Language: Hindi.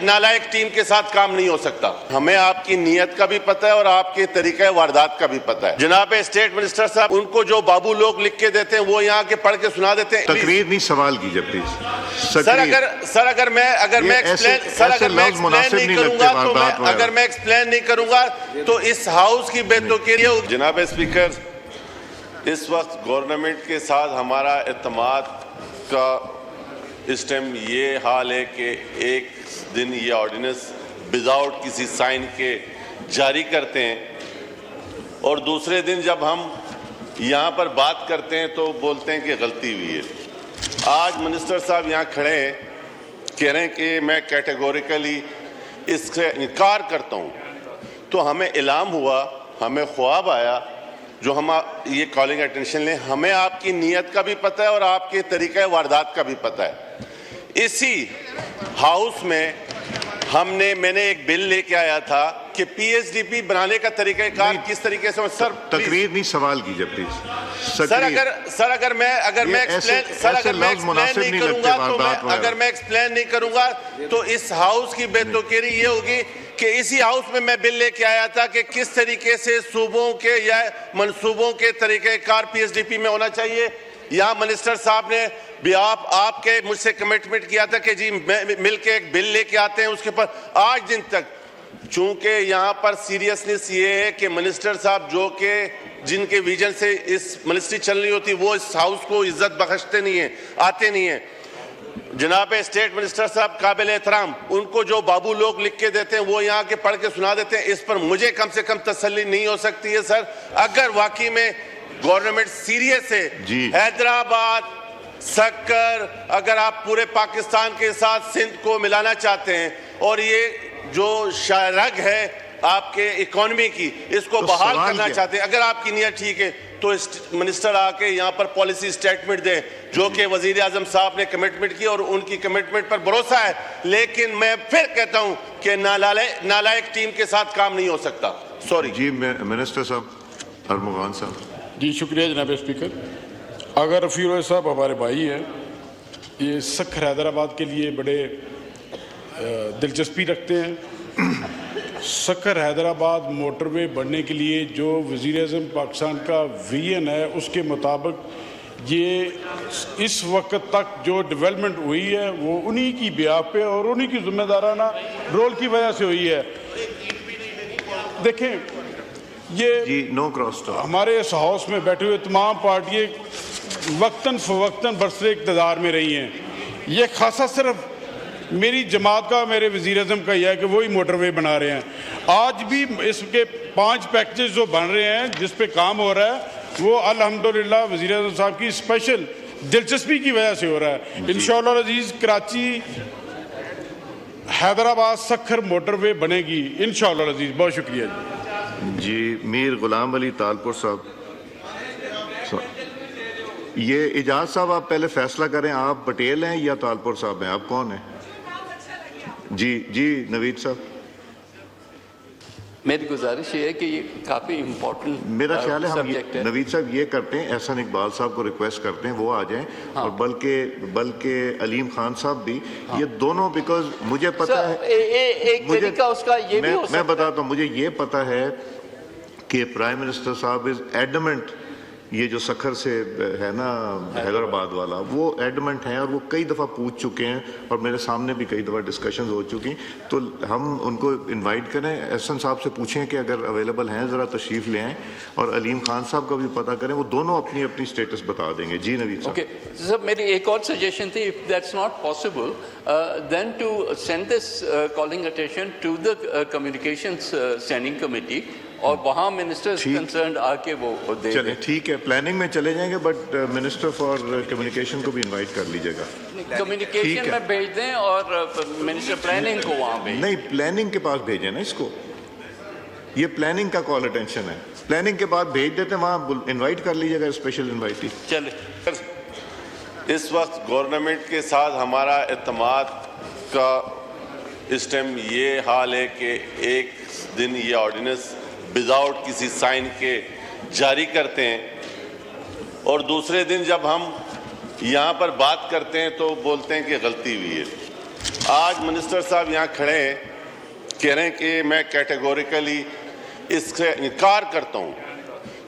नालायक टीम के साथ काम नहीं हो सकता। हमें आपकी नीयत का भी पता है और आपके तरीके वारदात का भी पता है। जनाब स्टेट मिनिस्टर साहब, उनको जो बाबू लोग लिख के देते हैं वो यहाँ के पढ़ के सुना देते हैं। तकरीर नहीं, सवाल कीजिए प्लीज। सर अगर मैं एक्सप्लेन नहीं करूंगा तो इस हाउस की बेतुकी होगी। जनाब स्पीकर, इस वक्त गवर्नमेंट के साथ हमारा एतमाद का इस टाइम ये हाल है कि एक दिन ये ऑर्डिनेंस विदाउट किसी साइन के जारी करते हैं और दूसरे दिन जब हम यहाँ पर बात करते हैं तो बोलते हैं कि गलती हुई है। आज मिनिस्टर साहब यहाँ खड़े हैं, कह रहे हैं कि मैं कैटेगोरिकली इससे इनकार करता हूँ। तो हमें इल्हाम हुआ, हमें ख्वाब आया जो हम ये कॉलिंग अटेंशन लें। हमें आपकी नीयत का भी पता है और आपके तरीक़े वारदात का भी पता है। इसी हाउस में मैंने एक बिल लेके आया था कि पीएचडीपी बनाने का तरीक़ाकार किस तरीके से। सर तकरीर नहीं, सवाल कीजिए प्लीज। अगर मैं एक्सप्लेन नहीं करूंगा तो इस हाउस की बेतुकी ये होगी कि इसी हाउस में मैं बिल लेके आया था कि किस तरीके से सूबों के या मंसूबों के तरीक़ेकार पीएचडीपी में होना चाहिए। यहाँ मिनिस्टर साहब ने भी आपके मुझसे कमिटमेंट किया था कि जी मिलके एक बिल लेके आते हैं। उसके ऊपर आज दिन तक, चूंकि यहाँ पर सीरियसनेस ये है कि मिनिस्टर साहब जो कि जिनके विजन से इस मिनिस्ट्री चल रही होती वो इस हाउस को इज्जत बख्शते नहीं है, आते नहीं है। जनाब स्टेट मिनिस्टर साहब काबिल एहतराम, उनको जो बाबू लोग लिख के देते हैं वो यहाँ के पढ़ के सुना देते हैं। इस पर मुझे कम से कम तसल्ली नहीं हो सकती है सर। अगर वाकई में गवर्नमेंट सीरियस है, हैदराबाद, सक्कर, अगर आप पूरे पाकिस्तान के साथ सिंध को मिलाना चाहते हैं और ये जो शायरग है आपके इकोनॉमी की, इसको बहाल करना चाहते हैं, अगर आपकी नीयत ठीक है तो मिनिस्टर आके यहाँ पर पॉलिसी स्टेटमेंट दें जो कि वजीर आजम साहब ने कमिटमेंट की और उनकी कमिटमेंट पर भरोसा है। लेकिन मैं फिर कहता हूँ कि नालायक टीम के साथ काम नहीं हो सकता। सॉरी जी। मिनिस्टर साहब, अरमुगान साहब। जी शुक्रिया जनाब स्पीकर। अगर रफ़ी साहब हमारे भाई हैं, ये सक्खर हैदराबाद के लिए बड़े दिलचस्पी रखते हैं। सक्खर हैदराबाद मोटरवे बनने के लिए जो वज़ीर आज़म पाकिस्तान का विजन है उसके मुताबिक ये इस वक्त तक जो डेवलपमेंट हुई है वो उन्हीं की बिया पे और उन्हीं की जिम्मेदाराना रोल की वजह से हुई है। देखें, ये नो क्रॉस टॉक। हमारे इस हाउस में बैठे हुए तमाम पार्टियाँ वक्तन फ़वक्तन बरसरे इक़्तिदार में रही हैं। ये खासा सिर्फ मेरी जमात का, मेरे वज़ीर आज़म का यह है कि वही मोटरवे बना रहे हैं। आज भी इसके 5 पैकेजेस जो बन रहे हैं जिस पे काम हो रहा है वो अल्हम्दुलिल्लाह वज़ीर आज़म साहब की स्पेशल दिलचस्पी की वजह से हो रहा है। इंशाअल्लाह अज़ीज़ कराची हैदराबाद सक्खर मोटरवे बनेगी इंशाअल्लाह अज़ीज़। बहुत शुक्रिया जी। मीर गुलाम अली तालपुर साहब। ये इजाज़ साहब, आप पहले फैसला करें, आप पटेल हैं या तालपुर साहब हैं, आप कौन हैं? जी नवीद साहब। मेरी गुजारिश ये है कि ये काफ़ी इम्पोर्टेंट मेरा ख्याल है हम नवीद साहब ये करते हैं, एहसान इकबाल साहब को रिक्वेस्ट करते हैं वो आ जाएं। हाँ। और बल्कि अलीम खान साहब भी। हाँ। ये दोनों, बिकॉज मुझे पता है एक तरीका उसका ये भी हो सकता है। मैं बताता हूँ, मुझे ये पता है कि प्राइम मिनिस्टर साहब इज एडमेंट, ये जो सखर से है ना हैदराबाद वाला, वो एडमेंट हैं और वो कई दफ़ा पूछ चुके हैं और मेरे सामने भी कई दफ़ा डिस्कशंस हो चुकी। तो हम उनको इनवाइट करें, एहसन साहब से पूछें कि अगर अवेलेबल हैं ज़रा तशरीफ़ ले आएँ और अलीम खान साहब का भी पता करें, वो दोनों अपनी अपनी स्टेटस बता देंगे। जी नवीद साहब। ओके सर, मेरी एक और सजेशन थी, if that's not possible then to send this calling attention to the communications standing committee और वहाँ मिनिस्टर्स कंसर्न्ड आके वो दे। चले ठीक है, प्लानिंग में चले जाएंगे, बट मिनिस्टर फॉर कम्युनिकेशन को भी इनवाइट कर लीजिएगा। कम्युनिकेशन में भेज दें और मिनिस्टर प्लानिंग को वहाँ भेज। नहीं, प्लानिंग के पास भेजें ना इसको, ये प्लानिंग का कॉल अटेंशन है, प्लानिंग के बाद भेज देते हैं, वहाँ इन्वाइट कर लीजिएगा स्पेशल इन्वाइटी। चले। इस वक्त गवर्नमेंट के साथ हमारा एतमाद का इस टाइम ये हाल है कि एक दिन ये ऑर्डिनेंस विदाउट किसी साइन के जारी करते हैं और दूसरे दिन जब हम यहाँ पर बात करते हैं तो बोलते हैं कि गलती हुई है। आज मिनिस्टर साहब यहाँ खड़े हैं, कह रहे हैं कि मैं कैटेगोरिकली इससे इनकार करता हूँ